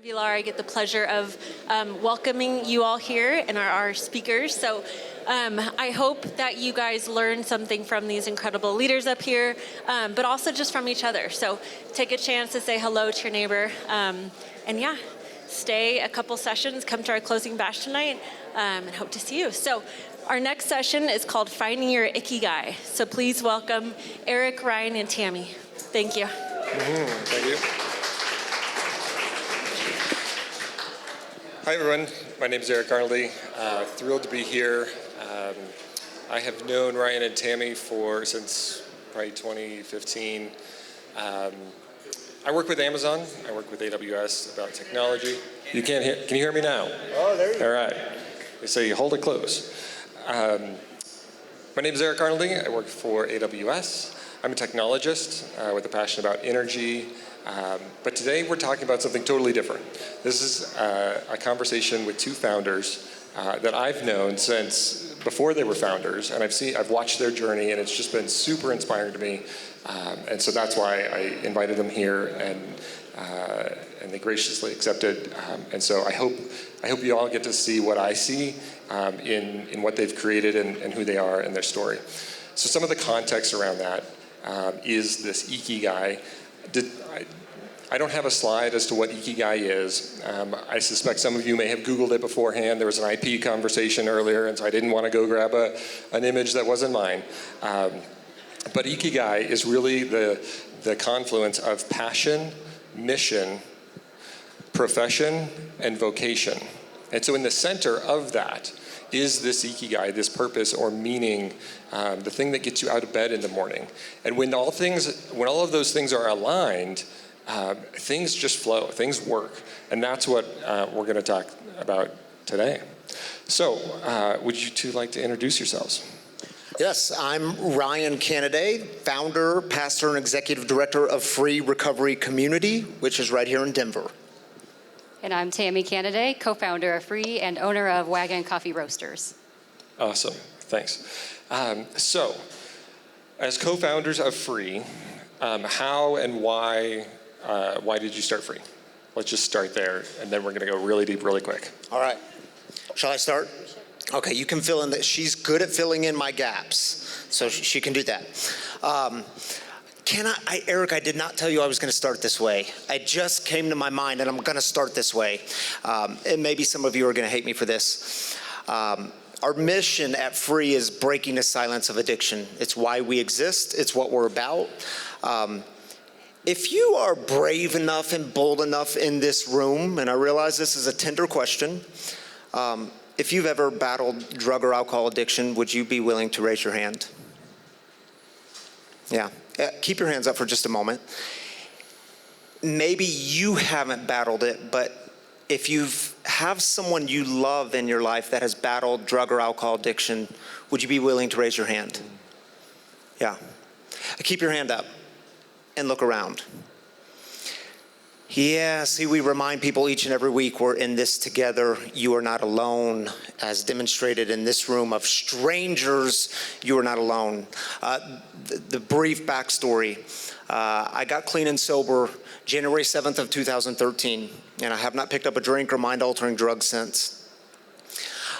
Vilar, I get the pleasure of welcoming you all here and our speakers. So I hope that you guys learn something from these incredible leaders up here, but also just from each other. So take a chance to say hello to your neighbor. And yeah, stay a couple sessions, come to our closing bash tonight, and hope to see you. So our next session is called Finding Your Ikigai. So please welcome Eric, Ryan, and Tammy. Thank you. Thank you. Hi everyone, my name is Eric Arnoldy. Thrilled to be here. I have known Ryan and Tammy since probably 2015. I work with Amazon. I work with AWS about technology. You can't hear? Can you hear me now? Oh, there you go. All right. They say you hold it close. My name is Eric Arnoldy. I work for AWS. I'm a technologist with a passion about energy. But today we're talking about something totally different. This is a conversation with two founders that I've known since before they were founders, and I've watched their journey, and it's just been super inspiring to me. And so that's why I invited them here, and they graciously accepted. And so I hope you all get to see what I see in what they've created and who they are and their story. So some of the context around that is this Ikigai. I don't have a slide as to what Ikigai is. I suspect some of you may have Googled it beforehand. There was an IP conversation earlier, and so I didn't want to go grab an image that wasn't mine. But Ikigai is really the confluence of passion, mission, profession, and vocation. And so in the center of that is this Ikigai, this purpose or meaning, the thing that gets you out of bed in the morning. And when all of those things are aligned, things just flow, things work. And that's what we're going to talk about today. So, would you two like to introduce yourselves? Yes, I'm Ryan Canaday, founder, pastor, and executive director of Free Recovery Community, which is right here in Denver. And I'm Tammy Canaday, co-founder of Free and owner of Wagon Coffee Roasters. Awesome, thanks. So, as co-founders of Free, how and why did you start Free? Let's just start there, and then we're going to go really deep, really quick. All right. Shall I start? Okay, you can fill in that. She's good at filling in my gaps, so she can do that. Eric, I did not tell you I was going to start this way. It just came to my mind, and I'm going to start this way. And maybe some of you are going to hate me for this. Our mission at Free is breaking the silence of addiction. It's why we exist. It's what we're about. If you are brave enough and bold enough in this room, and I realize this is a tender question, if you've ever battled drug or alcohol addiction, would you be willing to raise your hand? Yeah. Keep your hands up for just a moment. Maybe you haven't battled it, but if you have someone you love in your life that has battled drug or alcohol addiction, would you be willing to raise your hand? Yeah. Keep your hand up and look around. Yeah, see, we remind people each and every week we're in this together. You are not alone, as demonstrated in this room of strangers. You are not alone. The brief backstory. I got clean and sober January 7th of 2013, and I have not picked up a drink or mind-altering drug since.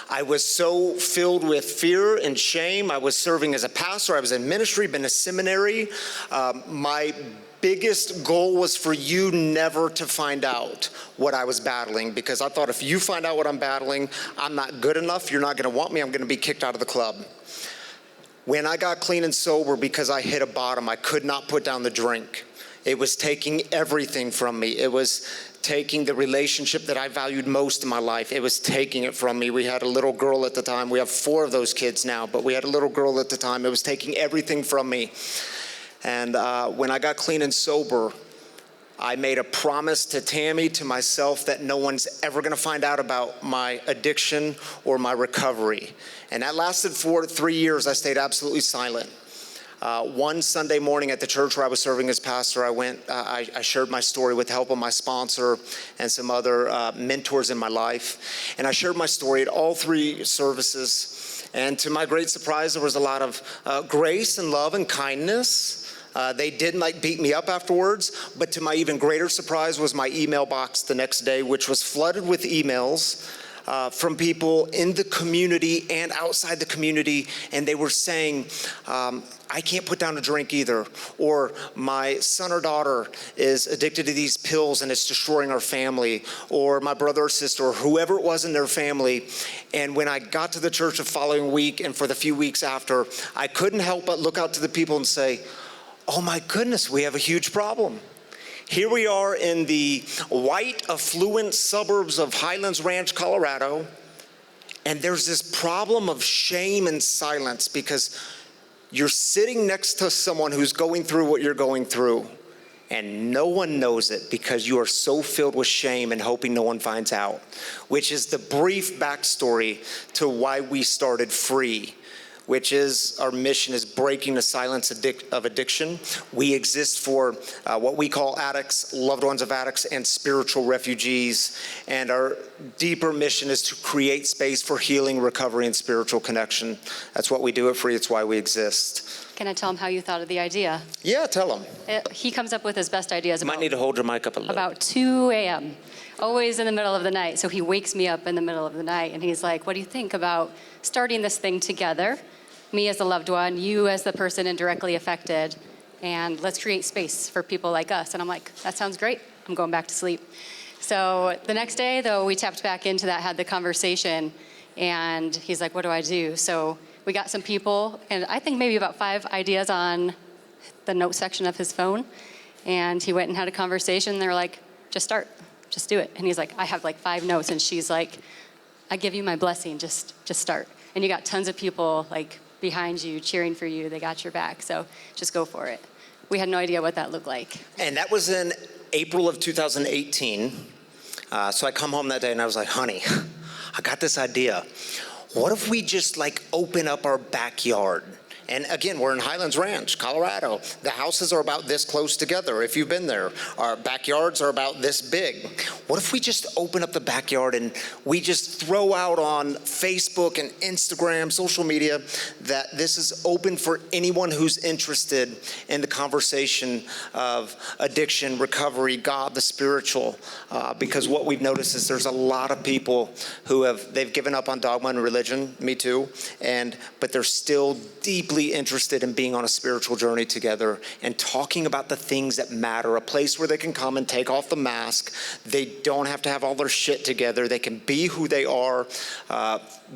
I was so filled with fear and shame. I was serving as a pastor. I was in ministry, been to seminary. My biggest goal was for you never to find out what I was battling, because I thought if you find out what I'm battling, I'm not good enough, you're not going to want me, I'm going to be kicked out of the club. When I got clean and sober, because I hit a bottom, I could not put down the drink. It was taking everything from me. It was taking the relationship that I valued most in my life. It was taking it from me. We had a little girl at the time. We have 4 of those kids now, but we had a little girl at the time. It was taking everything from me. And when I got clean and sober, I made a promise to Tammy, to myself, that no one's ever going to find out about my addiction or my recovery. And that lasted for 3 years. I stayed absolutely silent. One Sunday morning at the church where I was serving as pastor, I shared my story with the help of my sponsor and some other mentors in my life. And I shared my story at all 3 services. And to my great surprise, there was a lot of grace and love and kindness. They didn't beat me up afterwards, but to my even greater surprise was my email box the next day, which was flooded with emails from people in the community and outside the community, and they were saying, I can't put down a drink either, or my son or daughter is addicted to these pills and it's destroying our family, or my brother or sister, or whoever it was in their family. And when I got to the church the following week and for the few weeks after, I couldn't help but look out to the people and say, oh my goodness, we have a huge problem. Here we are in the white, affluent suburbs of Highlands Ranch, Colorado, and there's this problem of shame and silence because you're sitting next to someone who's going through what you're going through, and no one knows it because you are so filled with shame and hoping no one finds out, which is the brief backstory to why we started Free, which is our mission is breaking the silence of addiction. We exist for what we call addicts, loved ones of addicts, and spiritual refugees. And our deeper mission is to create space for healing, recovery, and spiritual connection. That's what we do at Free. It's why we exist. Can I tell him how you thought of the idea? Yeah, tell him. He comes up with his best ideas You might need to hold your mic up a little. about 2 a.m., always in the middle of the night. So he wakes me up in the middle of the night, and he's like, what do you think about starting this thing together? Me as the loved one, you as the person indirectly affected, and let's create space for people like us. And I'm like, that sounds great. I'm going back to sleep. So the next day, though, we tapped back into that, had the conversation, and he's like, what do I do? So we got some people, and I think maybe about 5 ideas on the note section of his phone. And he went and had a conversation. They were like, just start, just do it. And he's like, I have 5 notes. And she's like, I give you my blessing, just start. And you got tons of people behind you, cheering for you. They got your back. So just go for it. We had no idea what that looked like. And that was in April of 2018. So I come home that day and I was like, honey, I got this idea. What if we just open up our backyard? And again, we're in Highlands Ranch, Colorado. The houses are about this close together, if you've been there. Our backyards are about this big. What if we just open up the backyard and we just throw out on Facebook and Instagram, social media, that this is open for anyone who's interested in the conversation of addiction, recovery, God, the spiritual. Because what we've noticed is there's a lot of people who they've given up on dogma and religion, me too, but they're still deeply interested in being on a spiritual journey together and talking about the things that matter, a place where they can come and take off the mask. They don't have to have all their shit together. They can be who they are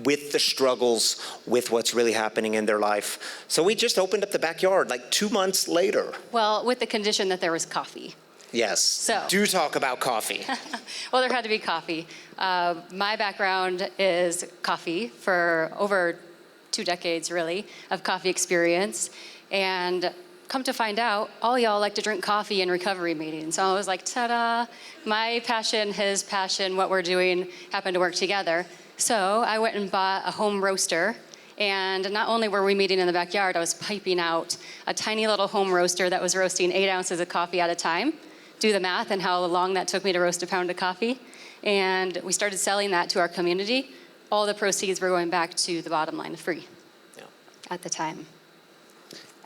with the struggles, with what's really happening in their life. So we just opened up the backyard 2 months later. Well, with the condition that there was coffee. Yes. So. Do talk about coffee. Well, there had to be coffee. My background is coffee for over 2 decades, really, of coffee experience. And come to find out, all y'all like to drink coffee in recovery meetings. So I was like, ta-da, my passion, his passion, what we're doing happened to work together. So I went and bought a home roaster. And not only were we meeting in the backyard, I was piping out a tiny little home roaster that was roasting 8 ounces of coffee at a time. Do the math and how long that took me to roast a pound of coffee. And we started selling that to our community. All the proceeds were going back to the bottom line of Free at the time.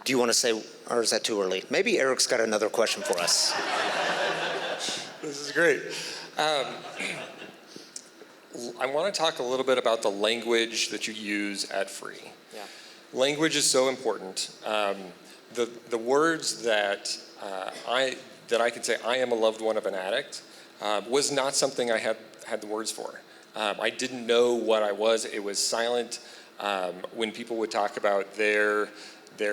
Do you want to say, or is that too early? Maybe Eric's got another question for us. This is great. I want to talk a little bit about the language that you use at Free. Yeah. Language is so important. The words that I can say I am a loved one of an addict was not something I had the words for. I didn't know what I was. It was silent. When people would talk about their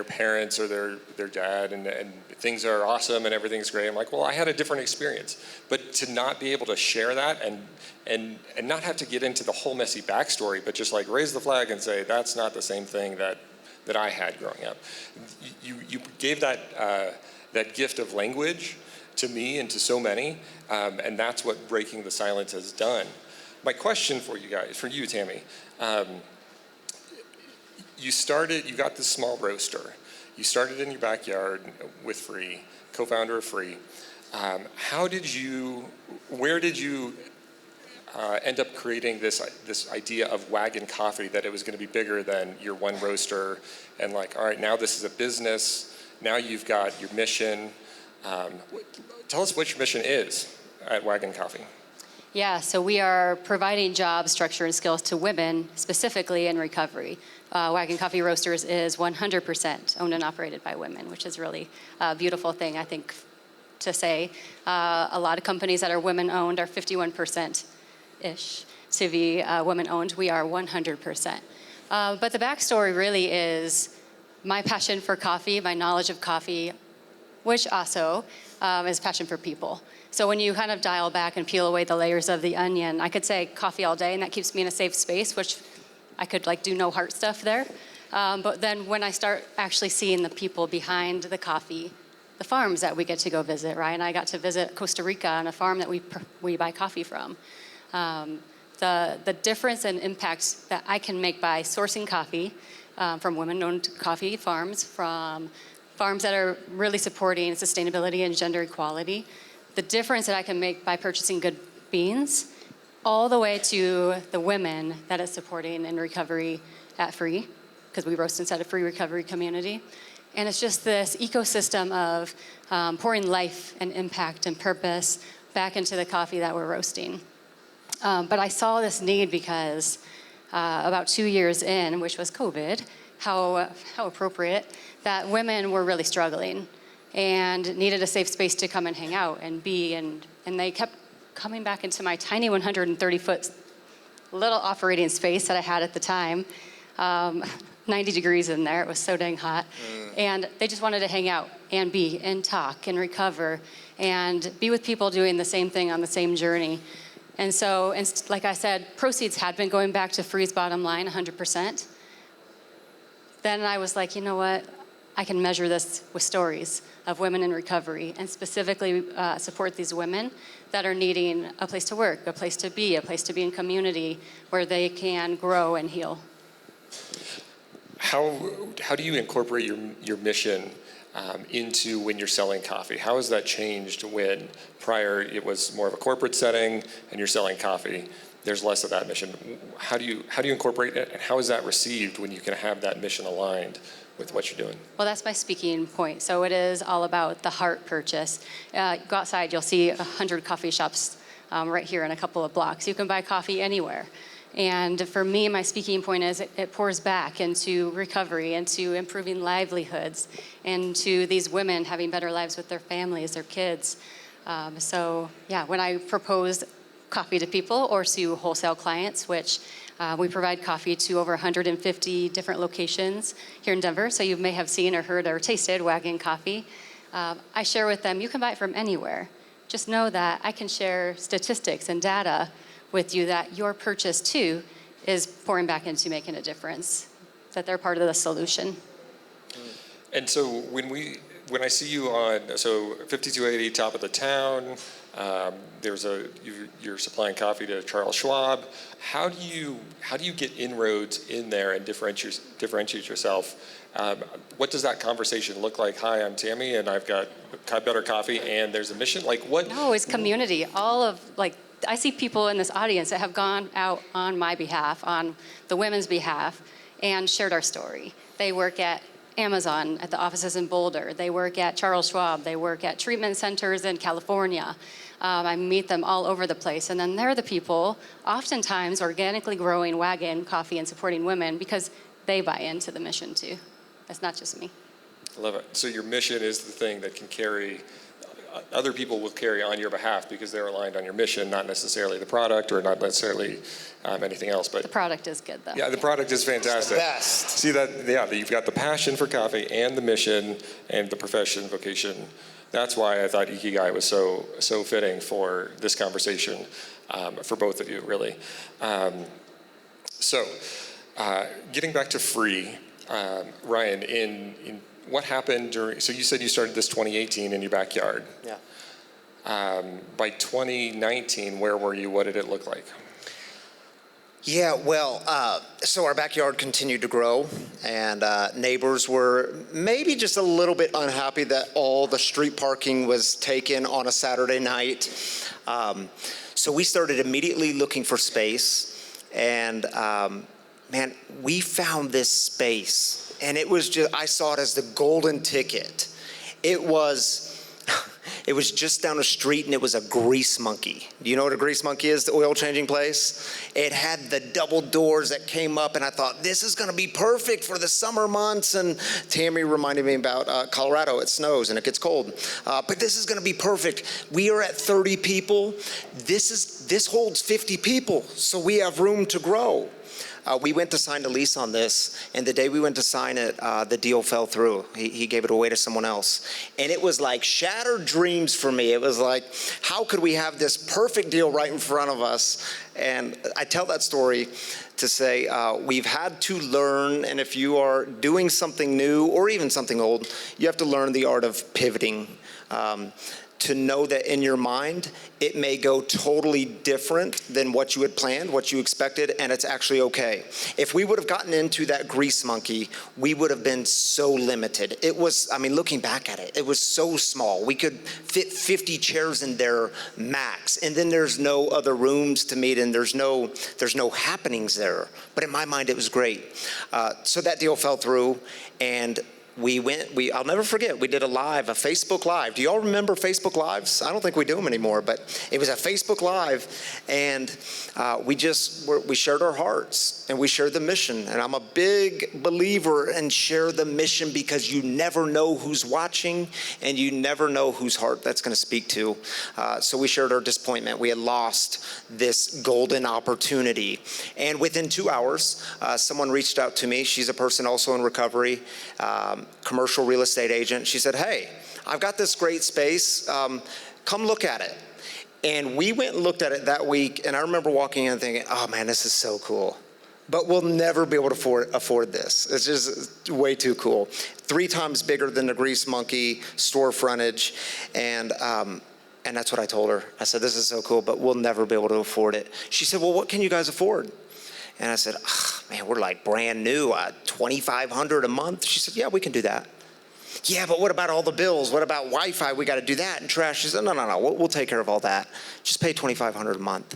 parents or their dad and things are awesome and everything's great, I'm like, well, I had a different experience. But to not be able to share that and not have to get into the whole messy backstory, but just raise the flag and say, that's not the same thing that I had growing up. You gave that gift of language to me and to so many, and that's what Breaking the Silence has done. My question for you, Tammy, you got this small roaster. You started in your backyard with Free, co-founder of Free. Where did you end up creating this idea of Wagon Coffee, that it was going to be bigger than your one roaster, and all right, now this is a business, Now you've got your mission. Tell us what your mission is at Wagon Coffee. Yeah, so we are providing job structure and skills to women, specifically in recovery. Wagon Coffee Roasters is 100% owned and operated by women, which is really a beautiful thing, I think, to say. A lot of companies that are women-owned are 51%-ish to be women-owned. We are 100%. But the backstory really is my passion for coffee, my knowledge of coffee, which also is passion for people. So when you kind of dial back and peel away the layers of the onion, I could say coffee all day, and that keeps me in a safe space, which I could do no heart stuff there. But then when I start actually seeing the people behind the coffee, the farms that we get to go visit, right? And I got to visit Costa Rica on a farm that we buy coffee from. The difference and impact that I can make by sourcing coffee from women-owned coffee farms, from farms that are really supporting sustainability and gender equality, the difference that I can make by purchasing good beans, all the way to the women that it's supporting in recovery at Free, because we roast inside a Free recovery community. And it's just this ecosystem of pouring life and impact and purpose back into the coffee that we're roasting. But I saw this need because about 2 years in, which was COVID, how appropriate, that women were really struggling and needed a safe space to come and hang out and be. And they kept coming back into my tiny 130-foot little operating space that I had at the time. 90 degrees in there. It was so dang hot. And they just wanted to hang out and be and talk and recover and be with people doing the same thing on the same journey. And so, like I said, proceeds had been going back to Free's bottom line 100%. Then I was like, you know what? I can measure this with stories of women in recovery and specifically support these women that are needing a place to work, a place to be in community where they can grow and heal. How do you incorporate your mission into when you're selling coffee? How has that changed when prior it was more of a corporate setting and you're selling coffee? There's less of that mission. How do you incorporate it, and how is that received when you can have that mission aligned with what you're doing? Well, that's my speaking point. So it is all about the heart purchase. Go outside, you'll see 100 coffee shops right here in a couple of blocks. You can buy coffee anywhere. And for me, my speaking point is it pours back into recovery, into improving livelihoods, into these women having better lives with their families, their kids. So yeah, when I propose coffee to people or to wholesale clients, which we provide coffee to over 150 different locations here in Denver, so you may have seen or heard or tasted Wagon Coffee. I share with them, you can buy it from anywhere. Just know that I can share statistics and data with you that your purchase too is pouring back into making a difference, that they're part of the solution. And so when I see you on 5280 top of the town, you're supplying coffee to Charles Schwab. How do you get inroads in there and differentiate yourself? What does that conversation look like? Hi, I'm Tammy, and I've got better coffee, and there's a mission. Like what? No, it's community. I see people in this audience that have gone out on my behalf, on the women's behalf, and shared our story. They work at Amazon, at the offices in Boulder. They work at Charles Schwab. They work at treatment centers in California. I meet them all over the place. And then they're the people, oftentimes organically growing Wagon Coffee and supporting women because they buy into the mission too. That's not just me. I love it. So your mission is the thing that can carry, other people will carry on your behalf because they're aligned on your mission, not necessarily the product or not necessarily anything else. But the product is good though. Yeah, the product is fantastic. It's the best. See that? Yeah, you've got the passion for coffee and the mission and the profession, vocation. That's why I thought Ikigai was so fitting for this conversation for both of you, really. Getting back to Free, Ryan, in what happened during, so you said you started this 2018 in your backyard. Yeah. By 2019, where were you? What did it look like? Yeah, well, so our backyard continued to grow, and neighbors were maybe just a little bit unhappy that all the street parking was taken on a Saturday night. So we started immediately looking for space, and man, we found this space, and it was just, I saw it as the golden ticket. It was just down the street, and it was a grease monkey. Do you know what a grease monkey is, the oil changing place? It had the double doors that came up, and I thought, this is gonna be perfect for the summer months. And Tammy reminded me about Colorado. It snows and it gets cold. But this is gonna be perfect. We are at 30 people. This holds 50 people, so we have room to grow. We went to sign the lease on this, and the day we went to sign it, the deal fell through. He gave it away to someone else. And it was like shattered dreams for me. It was like, how could we have this perfect deal right in front of us? And I tell that story to say we've had to learn, and if you are doing something new or even something old, you have to learn the art of pivoting. To know that in your mind, it may go totally different than what you had planned, what you expected, and it's actually okay. If we would have gotten into that grease monkey, we would have been so limited. It was, I mean, looking back at it, it was so small. We could fit 50 chairs in there max, and then there's no other rooms to meet, and there's no happenings there. But in my mind, it was great. So that deal fell through, and I'll never forget, we did a Facebook Live. Do y'all remember Facebook Lives? I don't think we do them anymore, but it was a Facebook Live, and we shared our hearts, and we shared the mission. And I'm a big believer in share the mission, because you never know who's watching, and you never know whose heart that's gonna speak to. So we shared our disappointment. We had lost this golden opportunity. And within 2 hours, someone reached out to me. She's a person also in recovery, commercial real estate agent. She said, hey, I've got this great space. Come look at it. And we went and looked at it that week, and I remember walking in and thinking, oh man, this is so cool. But we'll never be able to afford this. It's just way too cool. 3 times bigger than the grease monkey store frontage. And that's what I told her. I said, this is so cool, but we'll never be able to afford it. She said, well, what can you guys afford? And I said, oh, man, we're like brand new, $2,500 a month. She said, yeah, we can do that. Yeah, but what about all the bills? What about Wi-Fi? We got to do that, and trash. She said, no, we'll take care of all that. Just pay $2,500 a month.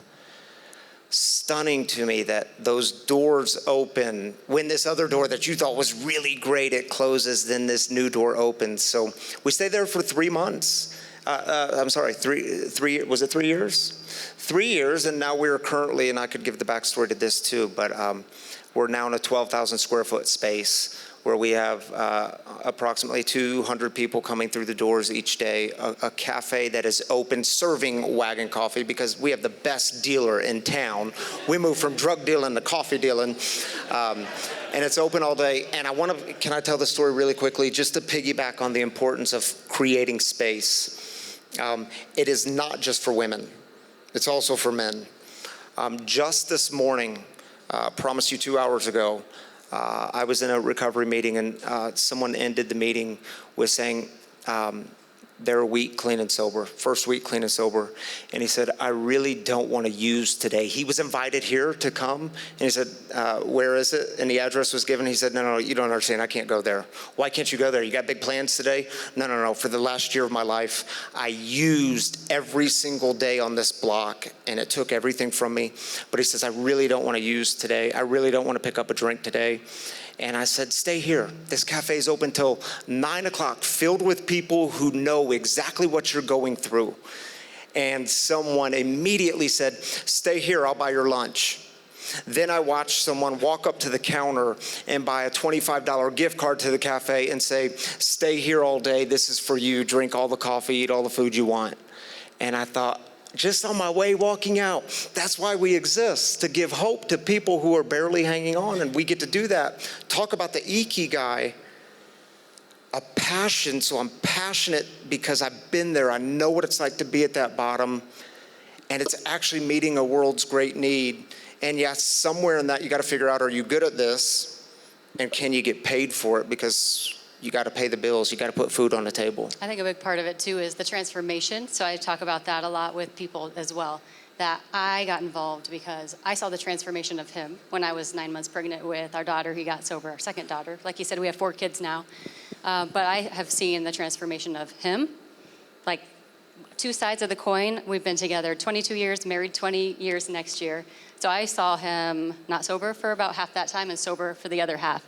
Stunning to me that those doors open when this other door that you thought was really great, it closes, then this new door opens. So we stayed there for 3 months. Was it 3 years? 3 years, and now we're currently, and I could give the backstory to this too, but we're now in a 12,000 square foot space where we have approximately 200 people coming through the doors each day, a cafe that is open serving wagon coffee, because we have the best dealer in town. We moved from drug dealing to coffee dealing. And it's open all day. And can I tell the story really quickly, just to piggyback on the importance of creating space? It is not just for women. It's also for men. Just this morning, promised you 2 hours ago, I was in a recovery meeting, and someone ended the meeting with saying, their week clean and sober, first week clean and sober. And he said, I really don't want to use today. He was invited here to come, and he said, where is it? And the address was given. He said, no, you don't understand. I can't go there. Why can't you go there? You got big plans today? No. For the last year of my life, I used every single day on this block, and it took everything from me. But he says, I really don't want to use today. I really don't want to pick up a drink today. And I said, stay here. This cafe is open till 9 o'clock, filled with people who know exactly what you're going through. And someone immediately said, stay here, I'll buy your lunch. Then I watched someone walk up to the counter and buy a $25 gift card to the cafe and say, stay here all day, this is for you, drink all the coffee, eat all the food you want. And I thought, just on my way walking out, that's why we exist, to give hope to people who are barely hanging on, and we get to do that. Talk about the Ikigai, a passion. So I'm passionate because I've been there. I know what it's like to be at that bottom, and it's actually meeting a world's great need. And yes, somewhere in that you got to figure out, are you good at this, and can you get paid for it? Because you got to pay the bills. You got to put food on the table. I think a big part of it too is the transformation. So I talk about that a lot with people as well, that I got involved because I saw the transformation of him when I was 9 months pregnant with our daughter. He got sober, our second daughter. Like you said, we have 4 kids now. But I have seen the transformation of him, like two sides of the coin. We've been together 22 years, married 20 years next year. So I saw him not sober for about half that time and sober for the other half.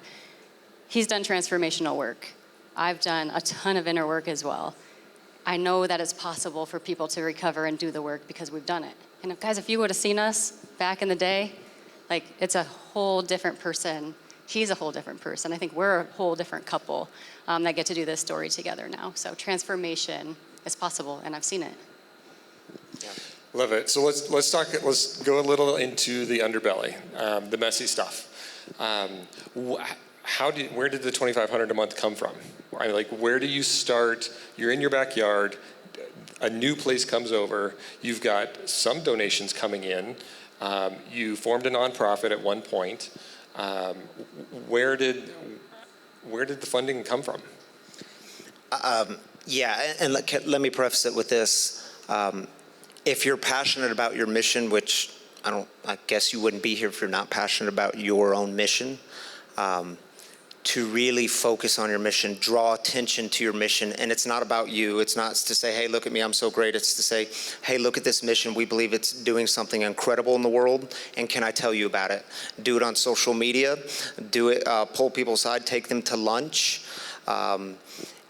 He's done transformational work. I've done a ton of inner work as well. I know that it's possible for people to recover and do the work because we've done it. And guys, if you would have seen us back in the day, like, it's a whole different person. He's a whole different person. I think we're a whole different couple that get to do this story together now. So transformation is possible, and I've seen it. Yeah. Love it. So let's go a little into the underbelly, the messy stuff. Where did the $2,500 a month come from? Like, where do you start? You're in your backyard, a new place comes over, you've got some donations coming in, you formed a nonprofit at one point. Where did the funding come from? Yeah, and let me preface it with this. If you're passionate about your mission, which I guess you wouldn't be here if you're not passionate about your own mission, to really focus on your mission, draw attention to your mission. And it's not about you. It's not to say, hey, look at me, I'm so great. It's to say, hey, look at this mission. We believe it's doing something incredible in the world. And can I tell you about it? Do it on social media. Do it, pull people aside, take them to lunch.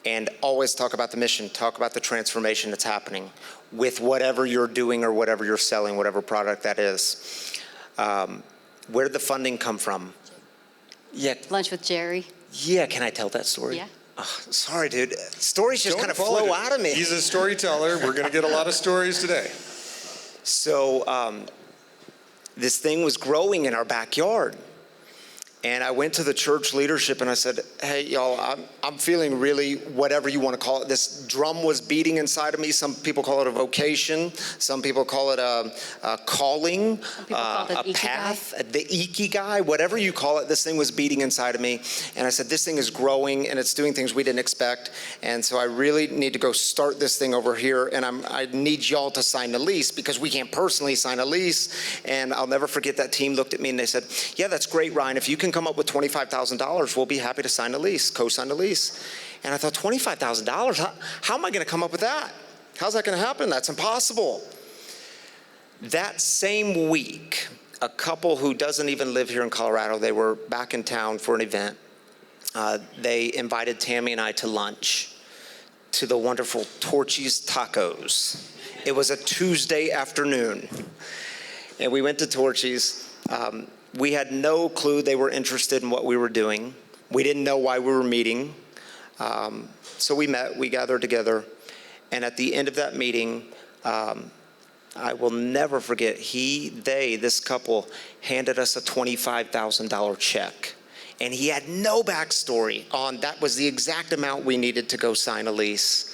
And always talk about the mission. Talk about the transformation that's happening with whatever you're doing or whatever you're selling, whatever product that is. Where did the funding come from? Yeah. Lunch with Jerry. Yeah, can I tell that story? Yeah. Oh, sorry, dude. Stories just kind of flow out of me. He's a storyteller. We're going to get a lot of stories today. So this thing was growing in our backyard. And I went to the church leadership and I said, hey, y'all, I'm feeling really, whatever you want to call it. This drum was beating inside of me. Some people call it a vocation. Some people call it a calling, Some people call it a Ikigai. path, the Ikigai, whatever you call it. This thing was beating inside of me. And I said, this thing is growing and it's doing things we didn't expect. And so I really need to go start this thing over here. And I need y'all to sign the lease because we can't personally sign a lease. And I'll never forget that team looked at me and they said, yeah, that's great, Ryan. If you can come up with $25,000, we'll be happy to sign a lease, co-sign a lease. And I thought, $25,000? How am I going to come up with that? How's that going to happen? That's impossible. That same week, a couple who doesn't even live here in Colorado, they were back in town for an event. They invited Tammy and I to lunch to the wonderful Torchy's Tacos. It was a Tuesday afternoon. And we went to Torchy's. We had no clue they were interested in what we were doing. We didn't know why we were meeting. So we met, we gathered together. And at the end of that meeting, I will never forget, this couple handed us a $25,000 check. And he had no backstory on that was the exact amount we needed to go sign a lease.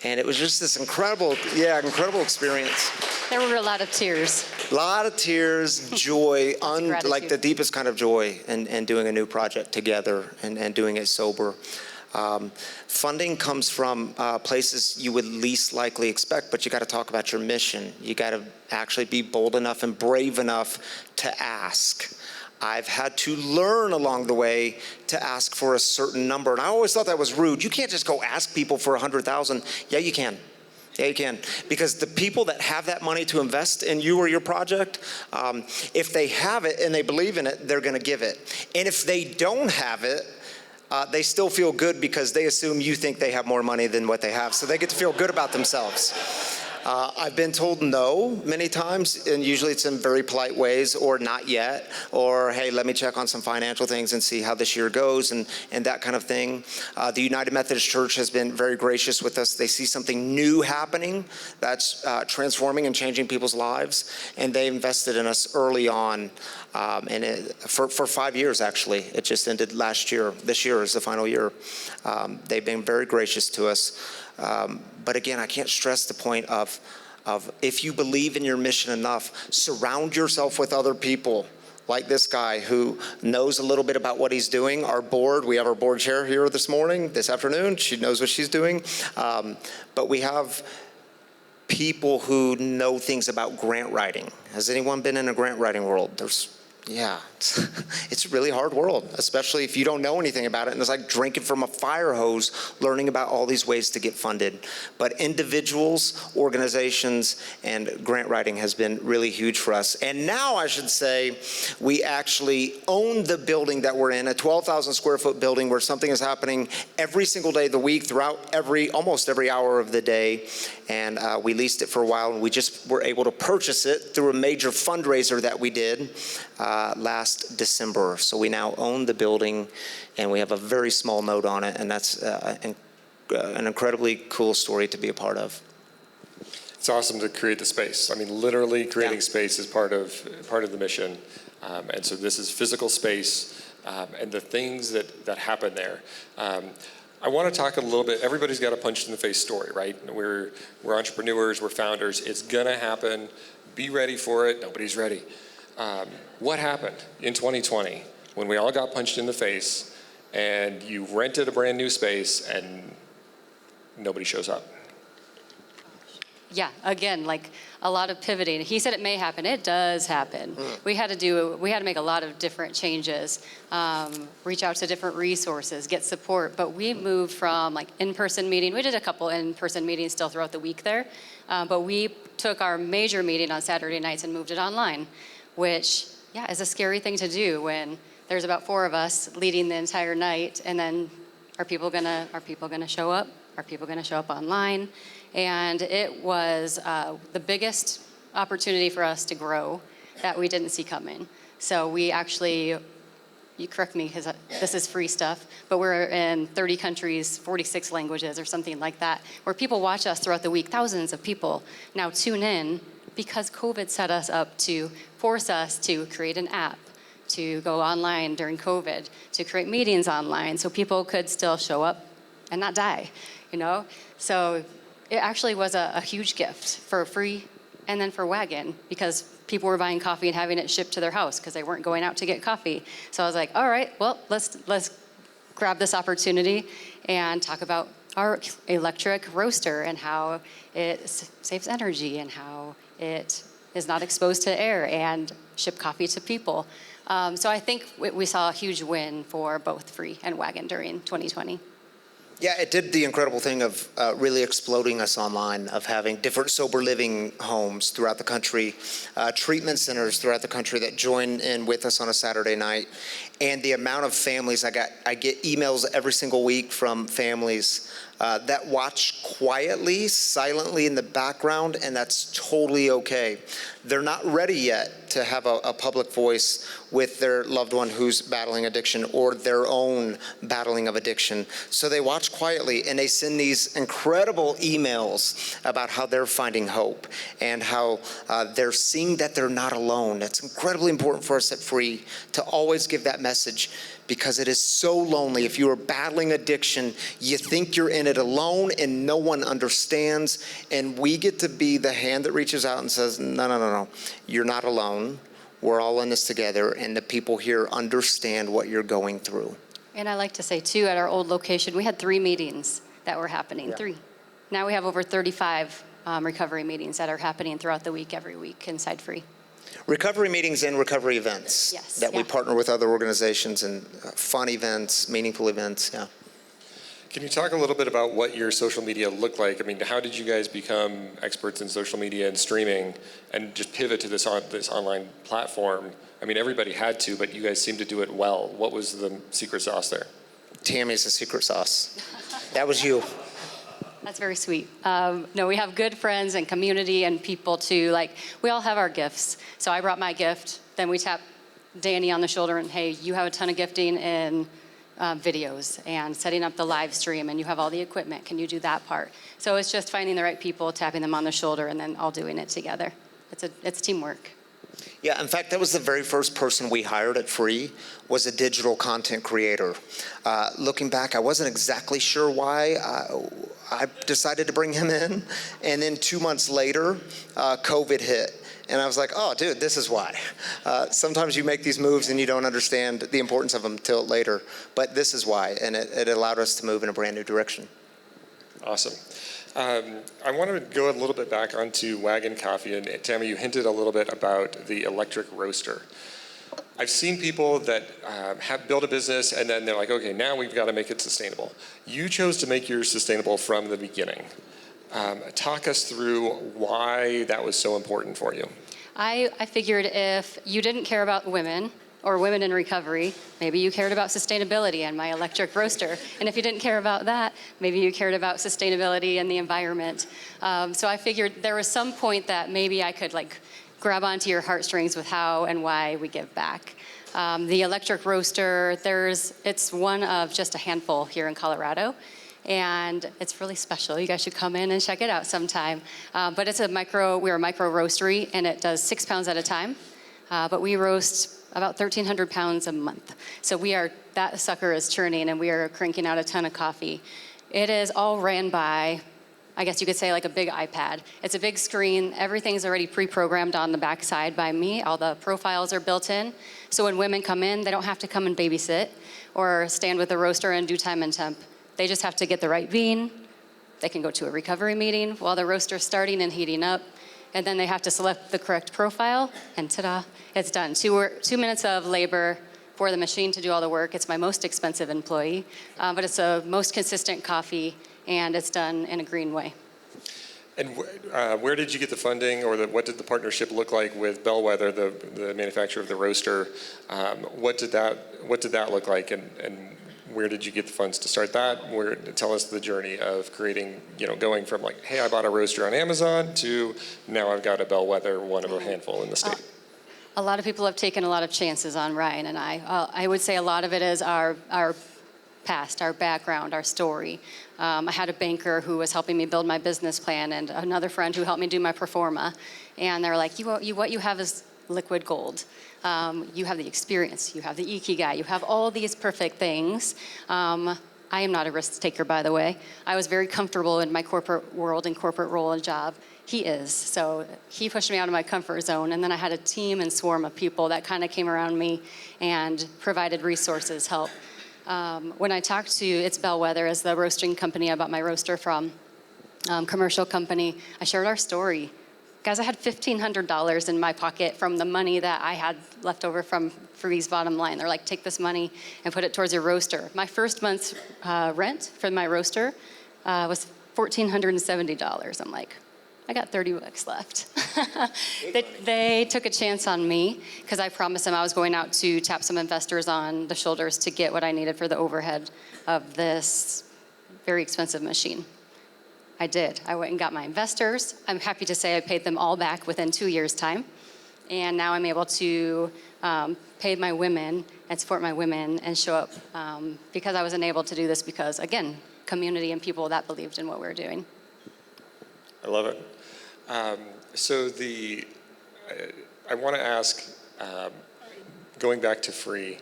And it was just this incredible experience. There were a lot of tears. A lot of tears, joy, Gratitude. like the deepest kind of joy in doing a new project together and doing it sober. Funding comes from places you would least likely expect, but you got to talk about your mission. You got to actually be bold enough and brave enough to ask. I've had to learn along the way to ask for a certain number. And I always thought that was rude. You can't just go ask people for $100,000. Yeah, you can. Yeah, you can. Because the people that have that money to invest in you or your project, if they have it and they believe in it, they're going to give it. And if they don't have it, they still feel good because they assume you think they have more money than what they have. So they get to feel good about themselves. I've been told no many times, and usually it's in very polite ways, or not yet, or hey, let me check on some financial things and see how this year goes, and that kind of thing. The United Methodist Church has been very gracious with us. They see something new happening that's transforming and changing people's lives, and they invested in us early on, for 5 years, actually. It just ended last year. This year is the final year. They've been very gracious to us. But again, I can't stress the point of if you believe in your mission enough, surround yourself with other people like this guy who knows a little bit about what he's doing. Our board, we have our board chair here this afternoon. She knows what she's doing. But we have people who know things about grant writing. Has anyone been in a grant writing world? Yeah, it's a really hard world, especially if you don't know anything about it. And it's like drinking from a fire hose, learning about all these ways to get funded. But individuals, organizations, and grant writing has been really huge for us. And now I should say we actually own the building that we're in, a 12,000 square foot building where something is happening every single day of the week, throughout almost every hour of the day. And we leased it for a while, and we just were able to purchase it through a major fundraiser that we did last December. So we now own the building, and we have a very small note on it, and that's an incredibly cool story to be a part of. It's awesome to create the space. I mean, literally creating space is part of the mission. And so this is physical space and the things that happen there. I want to talk a little bit. Everybody's got a punch in the face story, right? We're entrepreneurs, we're founders. It's gonna happen. Be ready for it. Nobody's ready. What happened in 2020 when we all got punched in the face and you rented a brand new space and nobody shows up? Yeah, again, like a lot of pivoting. He said it may happen. It does happen. We had to make a lot of different changes, reach out to different resources, get support. But we moved from like in-person meeting. We did a couple in-person meetings still throughout the week there. But we took our major meeting on Saturday nights and moved it online, which, yeah, is a scary thing to do when there's about 4 of us leading the entire night. And then are people gonna show up? Are people gonna show up online? And it was the biggest opportunity for us to grow that we didn't see coming. So we actually, you correct me because this is free stuff, but we're in 30 countries, 46 languages or something like that, where people watch us throughout the week. Thousands of people now tune in because COVID set us up to force us to create an app, to go online during COVID, to create meetings online so people could still show up and not die, you know? So it actually was a huge gift for free and then for Wagon, because people were buying coffee and having it shipped to their house because they weren't going out to get coffee. So I was like, all right, well, let's grab this opportunity and talk about our electric roaster and how it saves energy and how it is not exposed to air and ship coffee to people. So I think we saw a huge win for both Free and Wagon during 2020. Yeah, it did the incredible thing of really exploding us online, of having different sober living homes throughout the country, treatment centers throughout the country that join in with us on a Saturday night. And the amount of families I get emails every single week from families that watch quietly, silently in the background, and that's totally okay. They're not ready yet to have a public voice with their loved one who's battling addiction or their own battling of addiction. So they watch quietly and they send these incredible emails about how they're finding hope and how they're seeing that they're not alone. That's incredibly important for us at Free to always give that message, because it is so lonely. If you are battling addiction, you think you're in it alone and no one understands. And we get to be the hand that reaches out and says, no, you're not alone. We're all in this together, and the people here understand what you're going through. And I like to say, too, at our old location, we had 3 meetings that were happening, 3. Now we have over 35 recovery meetings that are happening throughout the week, every week, inside Free. Recovery meetings and recovery events that we partner with other organizations, and fun events, meaningful events, yeah. Can you talk a little bit about what your social media looked like? I mean, how did you guys become experts in social media and streaming and just pivot to this online platform? I mean, everybody had to, but you guys seemed to do it well. What was the secret sauce there? Tammy's the secret sauce. That was you. That's very sweet. No, we have good friends and community and people too. Like, we all have our gifts. So I brought my gift. Then we tap Danny on the shoulder and, hey, you have a ton of gifting in videos and setting up the live stream, and you have all the equipment. Can you do that part? So it's just finding the right people, tapping them on the shoulder, and then all doing it together. It's teamwork. Yeah, in fact, that was the very first person we hired at Free, was a digital content creator. Looking back, I wasn't exactly sure why I decided to bring him in. And then 2 months later, COVID hit. And I was like, oh, dude, this is why. Sometimes you make these moves and you don't understand the importance of them till later. But this is why, and it allowed us to move in a brand new direction. Awesome. I want to go a little bit back onto Wagon Coffee. And Tammy, you hinted a little bit about the electric roaster. I've seen people that have built a business and then they're like, okay, now we've got to make it sustainable. You chose to make yours sustainable from the beginning. Talk us through why that was so important for you. I figured if you didn't care about women or women in recovery, maybe you cared about sustainability and my electric roaster. And if you didn't care about that, maybe you cared about sustainability and the environment. So I figured there was some point that maybe I could like grab onto your heartstrings with how and why we give back. The electric roaster, it's one of just a handful here in Colorado. And it's really special. You guys should come in and check it out sometime. But we're a micro roastery, and it does 6 pounds at a time. But we roast about 1,300 pounds a month. So that sucker is churning, and we are cranking out a ton of coffee. It is all ran by, I guess you could say, like a big iPad. It's a big screen. Everything's already pre-programmed on the backside by me. All the profiles are built in. So when women come in, they don't have to come and babysit or stand with the roaster and do time and temp. They just have to get the right bean. They can go to a recovery meeting while the roaster's starting and heating up. And then they have to select the correct profile, and ta-da, it's done. 2 minutes of labor for the machine to do all the work. It's my most expensive employee, but it's the most consistent coffee, and it's done in a green way. And where did you get the funding, or what did the partnership look like with Bellwether, the manufacturer of the roaster? What did that look like, and where did you get the funds to start that? Tell us the journey of creating, going from like, hey, I bought a roaster on Amazon to now I've got a Bellwether, one of a handful in the state. A lot of people have taken a lot of chances on Ryan and I. I would say a lot of it is our past, our background, our story. I had a banker who was helping me build my business plan, and another friend who helped me do my pro forma. And they're like, what you have is liquid gold. You have the experience, you have the Ikigai, you have all these perfect things. I am not a risk taker, by the way. I was very comfortable in my corporate world and corporate role and job. He is. So he pushed me out of my comfort zone. And then I had a team and swarm of people that kind of came around me and provided resources, help. When I talked to It's Bellwether as the roasting company I bought my roaster from, commercial company, I shared our story. Guys, I had $1,500 in my pocket from the money that I had left over from Free's bottom line. They're like, take this money and put it towards your roaster. My first month's rent for my roaster was $1,470. I'm like, I got 30 bucks left. They took a chance on me because I promised them I was going out to tap some investors on the shoulders to get what I needed for the overhead of this very expensive machine. I did. I went and got my investors. I'm happy to say I paid them all back within 2 years' time. And now I'm able to pay my women and support my women and show up because I wasn't able to do this because, again, community and people that believed in what we were doing. I love it. So I want to ask, going back to Free,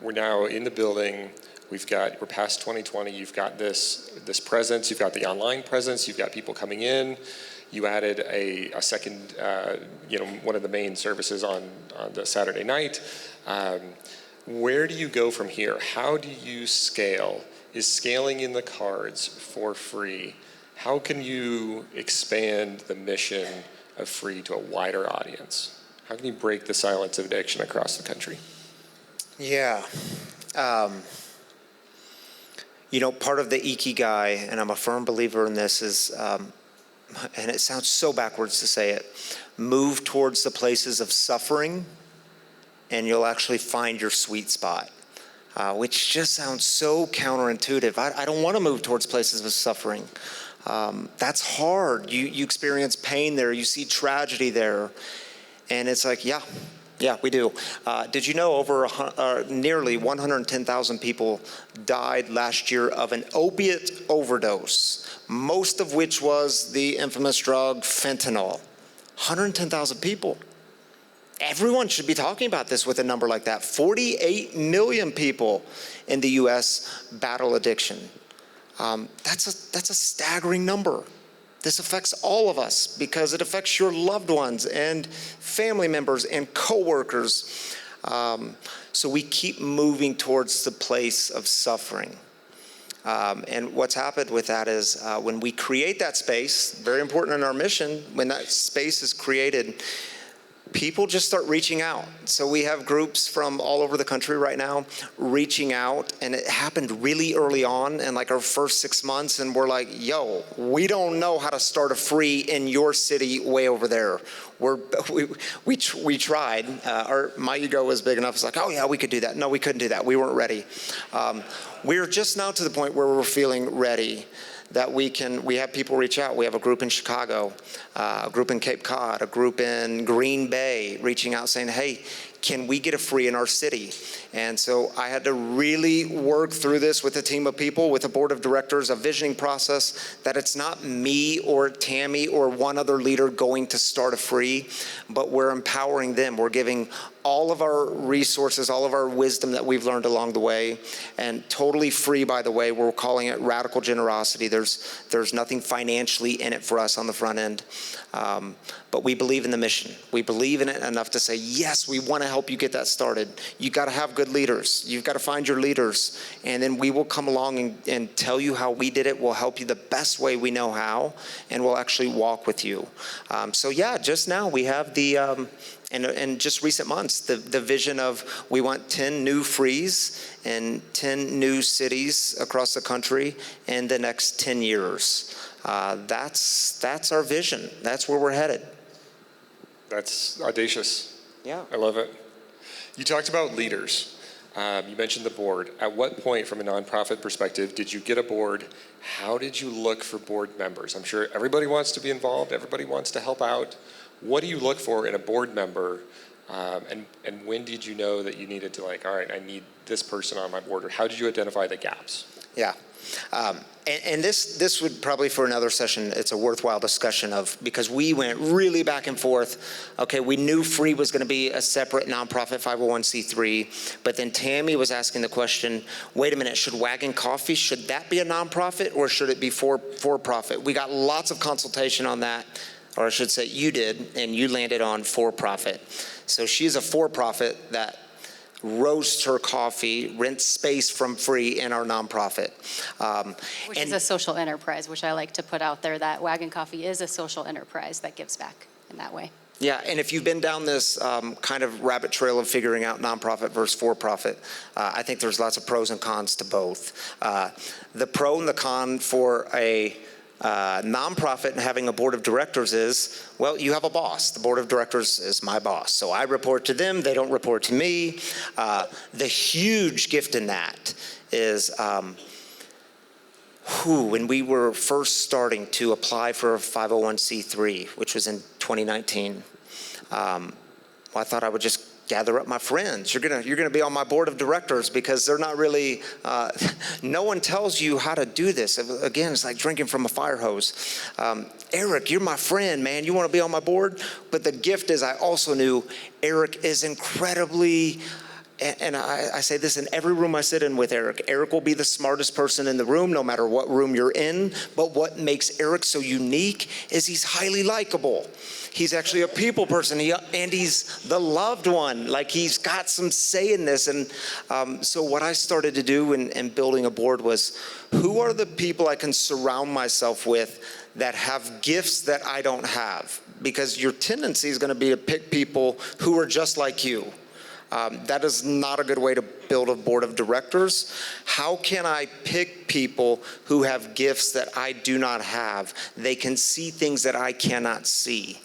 we're now in the building. We're past 2020. You've got this presence. You've got the online presence. You've got people coming in. You added a second, one of the main services on the Saturday night. Where do you go from here? How do you scale? Is scaling in the cards for Free? How can you expand the mission of Free to a wider audience? How can you break the silence of addiction across the country? Yeah. Part of the Ikigai, and I'm a firm believer in this, is, and it sounds so backwards to say it, move towards the places of suffering and you'll actually find your sweet spot, which just sounds so counterintuitive. I don't want to move towards places of suffering. That's hard. You experience pain there. You see tragedy there. And it's like, yeah, we do. Did you know nearly 110,000 people died last year of an opiate overdose, most of which was the infamous drug fentanyl? 110,000 people. Everyone should be talking about this with a number like that. 48 million people in the U.S. battle addiction. That's a staggering number. This affects all of us because it affects your loved ones and family members and coworkers. So we keep moving towards the place of suffering. And what's happened with that is when we create that space, very important in our mission, when that space is created, people just start reaching out. So we have groups from all over the country right now reaching out, and it happened really early on in like our first 6 months, and we're like, yo, we don't know how to start a free in your city way over there. We tried. My ego was big enough. It's like, oh yeah, we could do that. No, we couldn't do that. We weren't ready. We're just now to the point where we're feeling ready, that we have people reach out. We have a group in Chicago, a group in Cape Cod, a group in Green Bay reaching out saying, hey, can we get a free in our city? And so I had to really work through this with a team of people, with a board of directors, a visioning process, that it's not me or Tammy or one other leader going to start a free, but we're empowering them. We're giving all of our resources, all of our wisdom that we've learned along the way, and totally free, by the way. We're calling it radical generosity. There's nothing financially in it for us on the front end. But we believe in the mission. We believe in it enough to say, yes, we want to help you get that started. You got to have good leaders. You've got to find your leaders. And then we will come along and tell you how we did it. We'll help you the best way we know how, and we'll actually walk with you. So yeah, just now we have the, in just recent months, the vision of, we want 10 new frees in 10 new cities across the country in the next 10 years. That's our vision. That's where we're headed. That's audacious. Yeah. I love it. You talked about leaders. You mentioned the board. At what point, from a nonprofit perspective, did you get a board? How did you look for board members? I'm sure everybody wants to be involved. Everybody wants to help out. What do you look for in a board member? And when did you know that you needed to, like, all right, I need this person on my board? Or how did you identify the gaps? Yeah. And this would probably, for another session, it's a worthwhile discussion of, because we went really back and forth. Okay, we knew Free was going to be a separate nonprofit 501c3, but then Tammy was asking the question, wait a minute, should Wagon Coffee, should that be a nonprofit or should it be for-profit? We got lots of consultation on that, or I should say you did, and you landed on for-profit. So she's a for-profit that roasts her coffee, rents space from Free in our nonprofit. Which is a social enterprise, which I like to put out there, that Wagon Coffee is a social enterprise that gives back in that way. Yeah, and if you've been down this kind of rabbit trail of figuring out nonprofit versus for-profit, I think there's lots of pros and cons to both. The pro and the con for a nonprofit and having a board of directors is, well, you have a boss. The board of directors is my boss. So I report to them, they don't report to me. The huge gift in that is when we were first starting to apply for a 501c3, which was in 2019, I thought I would just gather up my friends. You're gonna be on my board of directors, because they're not really, no one tells you how to do this. Again, it's like drinking from a fire hose. Eric, you're my friend, man. You want to be on my board? But the gift is, I also knew Eric is incredibly, and I say this in every room I sit in with Eric. Eric will be the smartest person in the room, no matter what room you're in. But what makes Eric so unique is he's highly likable. He's actually a people person, and he's the loved one. Like, he's got some say in this. And so what I started to do in building a board was, who are the people I can surround myself with that have gifts that I don't have? Because your tendency is going to be to pick people who are just like you. That is not a good way to build a board of directors. How can I pick people who have gifts that I do not have? They can see things that I cannot see.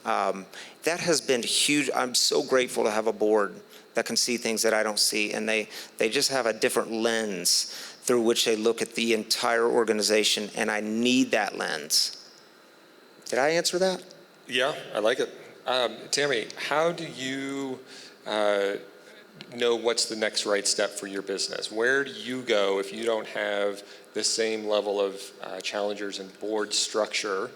That has been huge. I'm so grateful to have a board that can see things that I don't see, and they just have a different lens through which they look at the entire organization, and I need that lens. Did I answer that? Yeah, I like it. Tammy, how do you know what's the next right step for your business? Where do you go if you don't have the same level of challengers and board structure?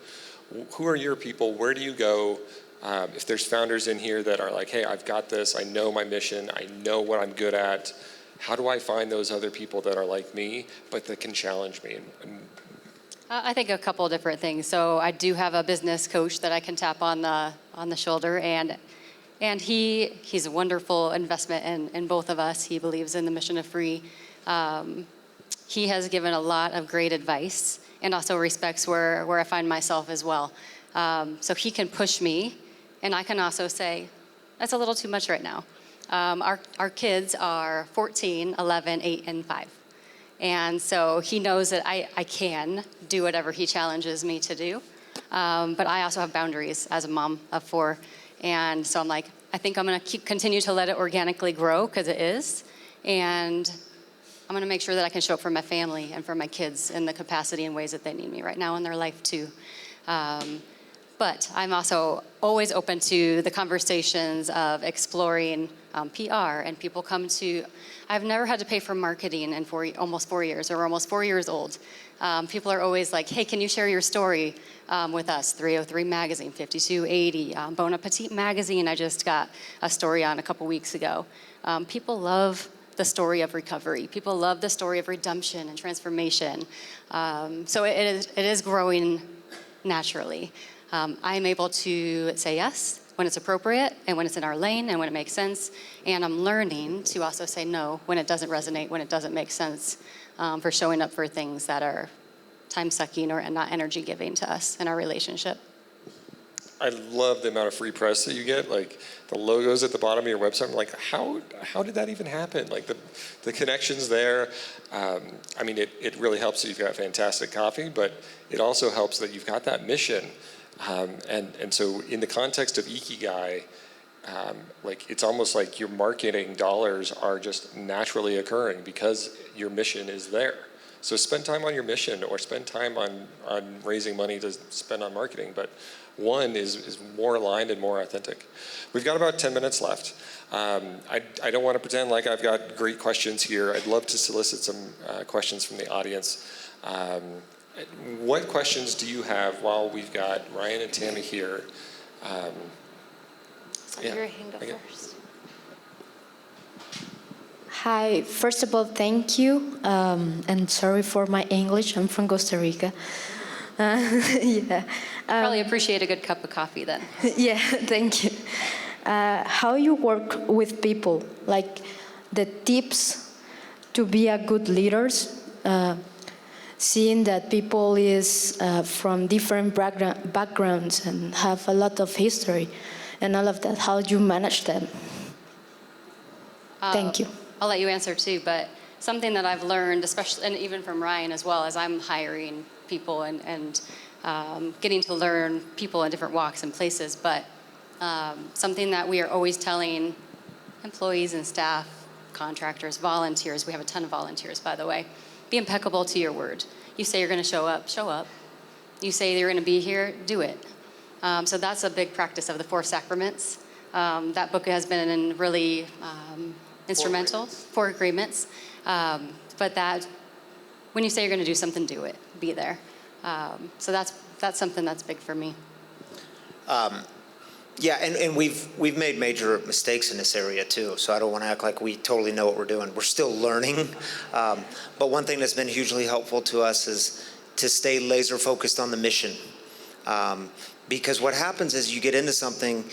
Who are your people? Where do you go? If there's founders in here that are like, hey, I've got this, I know my mission, I know what I'm good at, how do I find those other people that are like me, but that can challenge me? I think a couple of different things. So I do have a business coach that I can tap on the shoulder, and he's a wonderful investment in both of us. He believes in the mission of Free. He has given a lot of great advice, and also respects where I find myself as well. So he can push me, and I can also say, that's a little too much right now. Our kids are 14, 11, 8, and 5. And so he knows that I can do whatever he challenges me to do. But I also have boundaries as a mom of 4. And so I'm like, I think I'm going to continue to let it organically grow, because it is. And I'm going to make sure that I can show up for my family and for my kids in the capacity and ways that they need me right now in their life too. But I'm also always open to the conversations of exploring PR, and people come to, I've never had to pay for marketing in almost 4 years, or almost 4 years old. People are always like, hey, can you share your story with us? 303 Magazine, 5280, Bon Appetit Magazine, I just got a story on a couple weeks ago. People love the story of recovery. People love the story of redemption and transformation. So it is growing naturally. I'm able to say yes when it's appropriate, and when it's in our lane, and when it makes sense. And I'm learning to also say no when it doesn't resonate, when it doesn't make sense, for showing up for things that are time-sucking or not energy-giving to us in our relationship. I love the amount of free press that you get, like the logos at the bottom of your website. I'm like, how did that even happen? Like the connections there. I mean, it really helps that you've got fantastic coffee, but it also helps that you've got that mission. And so in the context of Ikigai, like it's almost like your marketing dollars are just naturally occurring because your mission is there. So spend time on your mission, or spend time on raising money to spend on marketing. But one is more aligned and more authentic. We've got about 10 minutes left. I don't want to pretend like I've got great questions here. I'd love to solicit some questions from the audience. What questions do you have while we've got Ryan and Tammy here? Your hand go first. Hi, first of all, thank you, and sorry for my English. I'm from Costa Rica. Yeah. Probably appreciate a good cup of coffee then. Yeah, thank you. How you work with people, like the tips to be a good leaders, seeing that people is from different backgrounds and have a lot of history and all of that, how you manage them? Thank you. I'll let you answer too, but something that I've learned, especially, and even from Ryan as well, as I'm hiring people and getting to learn people in different walks and places, but something that we are always telling employees and staff, contractors, volunteers, we have a ton of volunteers, by the way, be impeccable to your word. You say you're going to show up, show up. You say you're going to be here, do it. So that's a big practice of the 4 sacraments. That book has been really instrumental. 4 agreements. But that, when you say you're going to do something, do it. Be there. So that's something that's big for me. Yeah, and we've made major mistakes in this area too, so I don't want to act like we totally know what we're doing. We're still learning. But one thing that's been hugely helpful to us is to stay laser focused on the mission. Because what happens is you get into something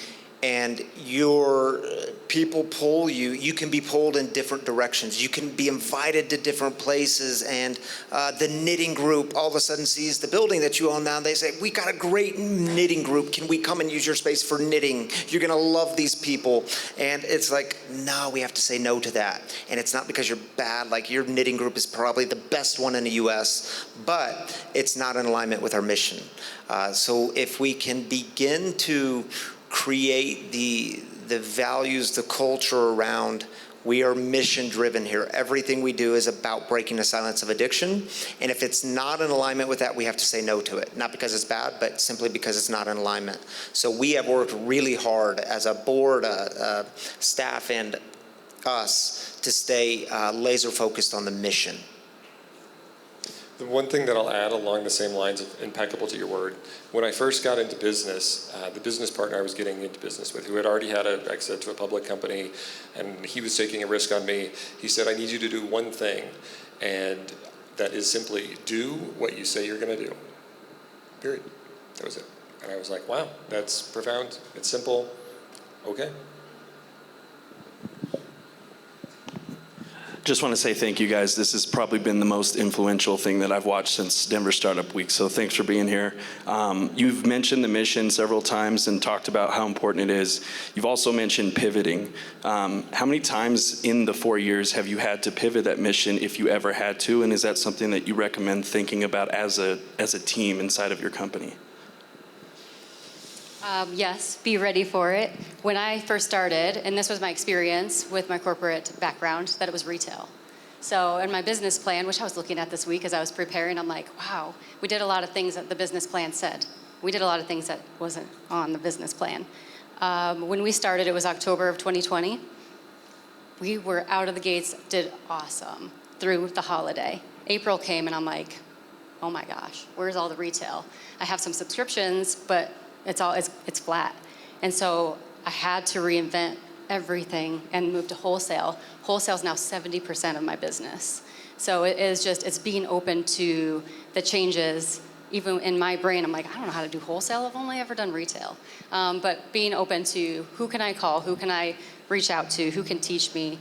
and your people pull you. You can be pulled in different directions. You can be invited to different places, and the knitting group all of a sudden sees the building that you own now. They say, we got a great knitting group. Can we come and use your space for knitting? You're going to love these people. And it's like, no, we have to say no to that. And it's not because you're bad. Like, your knitting group is probably the best one in the U.S., but it's not in alignment with our mission. So if we can begin to create the values, the culture around, we are mission driven here. Everything we do is about breaking the silence of addiction. And if it's not in alignment with that, we have to say no to it. Not because it's bad, but simply because it's not in alignment. So we have worked really hard as a board, staff, and us to stay laser focused on the mission. The one thing that I'll add along the same lines of impeccable to your word, when I first got into business, the business partner I was getting into business with, who had already had an exit to a public company, and he was taking a risk on me, he said, I need you to do one thing, and that is simply do what you say you're going to do. Period. That was it. And I was like, wow, that's profound. It's simple. Okay. Just want to say thank you, guys. This has probably been the most influential thing that I've watched since Denver Startup Week, so thanks for being here. You've mentioned the mission several times and talked about how important it is. You've also mentioned pivoting. How many times in the 4 years have you had to pivot that mission, if you ever had to, and is that something that you recommend thinking about as a team inside of your company? Yes, be ready for it. When I first started, and this was my experience with my corporate background, that it was retail. So in my business plan, which I was looking at this week as I was preparing, I'm like, wow, we did a lot of things that the business plan said. We did a lot of things that wasn't on the business plan. When we started, it was October of 2020. We were out of the gates, did awesome through the holiday. April came and I'm like, oh my gosh, where's all the retail? I have some subscriptions, but it's flat. And so I had to reinvent everything and move to wholesale. Wholesale is now 70% of my business. So it's being open to the changes. Even in my brain, I'm like, I don't know how to do wholesale. I've only ever done retail. But being open to who can I call? Who can I reach out to? Who can teach me?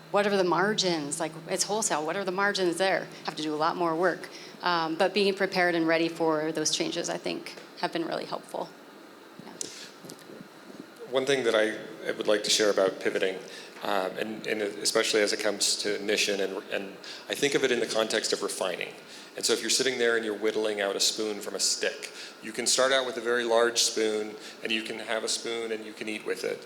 What are the margins? Like, it's wholesale. What are the margins there? Have to do a lot more work. But being prepared and ready for those changes, I think, have been really helpful. Yeah. One thing that I would like to share about pivoting, and especially as it comes to mission, and I think of it in the context of refining. And so if you're sitting there and you're whittling out a spoon from a stick, you can start out with a very large spoon, and you can have a spoon and you can eat with it.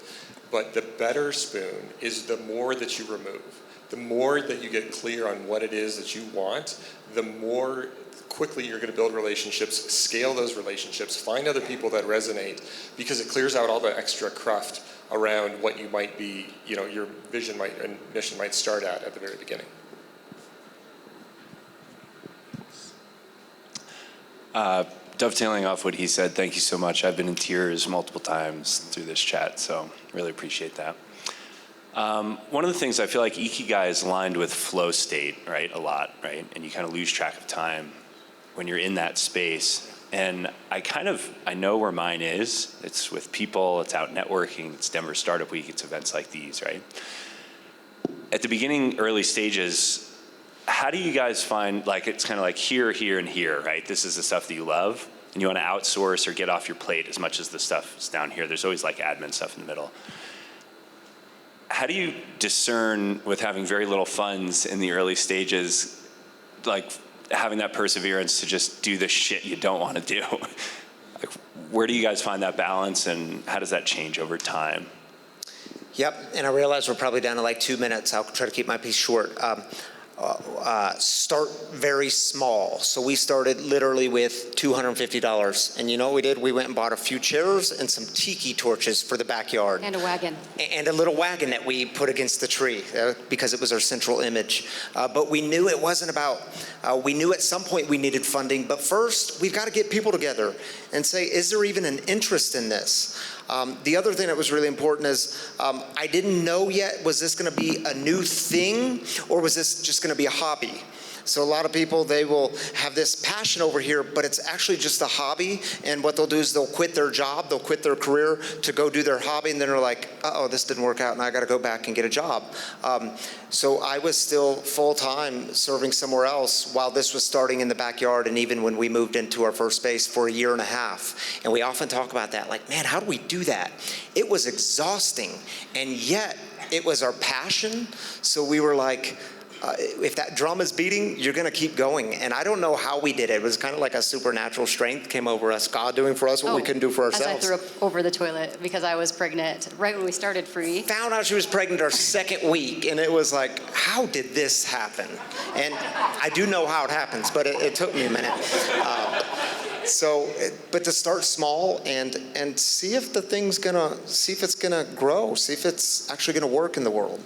But the better spoon is the more that you remove. The more that you get clear on what it is that you want, the more quickly you're going to build relationships, scale those relationships, find other people that resonate, because it clears out all the extra cruft around what you might be, your vision and mission might start at the very beginning. Dovetailing off what he said, thank you so much. I've been in tears multiple times through this chat, so really appreciate that. One of the things I feel like Ikigai is aligned with flow state, right, a lot, right? And you kind of lose track of time when you're in that space. And I know where mine is. It's with people, it's out networking, it's Denver Startup Week, it's events like these, right? At the beginning, early stages, how do you guys find, like, it's kind of like here, here, and here, right? This is the stuff that you love, and you want to outsource or get off your plate as much as the stuff is down here. There's always like admin stuff in the middle. How do you discern, with having very little funds in the early stages, like having that perseverance to just do the shit you don't want to do? Like, where do you guys find that balance, and how does that change over time? Yep, and I realize we're probably down to like 2 minutes. I'll try to keep my piece short. Start very small. So we started literally with $250. And you know what we did? We went and bought a few chairs and some tiki torches for the backyard. And a wagon. And a little wagon that we put against the tree because it was our central image. But we knew it wasn't about, we knew at some point we needed funding. But first, we've got to get people together and say, is there even an interest in this? The other thing that was really important is I didn't know yet, was this going to be a new thing or was this just going to be a hobby? So a lot of people, they will have this passion over here, but it's actually just a hobby. And what they'll do is they'll quit their job, they'll quit their career to go do their hobby. And then they're like, uh-oh, this didn't work out and I got to go back and get a job. So I was still full-time serving somewhere else while this was starting in the backyard. And even when we moved into our first space for 1.5 years. And we often talk about that, like, man, how do we do that? It was exhausting. And yet it was our passion. So we were like, if that drum is beating, you're going to keep going. And I don't know how we did it. It was kind of like a supernatural strength came over us, God doing for us what we couldn't do for ourselves. As I threw up over the toilet because I was pregnant right when we started Free. Found out she was pregnant our second week, and it was like, how did this happen? And I do know how it happens, but it took me a minute. But to start small and see if the thing's see if it's gonna grow, see if it's actually gonna work in the world.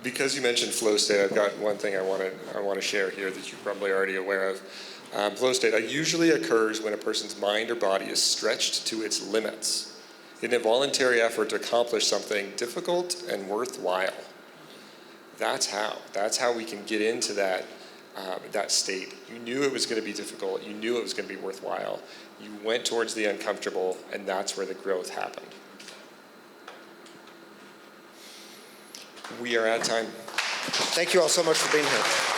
Because you mentioned flow state, I've got one thing I want to share here that you're probably already aware of. Flow state usually occurs when a person's mind or body is stretched to its limits in a voluntary effort to accomplish something difficult and worthwhile. That's how we can get into that state. You knew it was going to be difficult. You knew it was going to be worthwhile. You went towards the uncomfortable, and that's where the growth happened. We are at time. Thank you all so much for being here.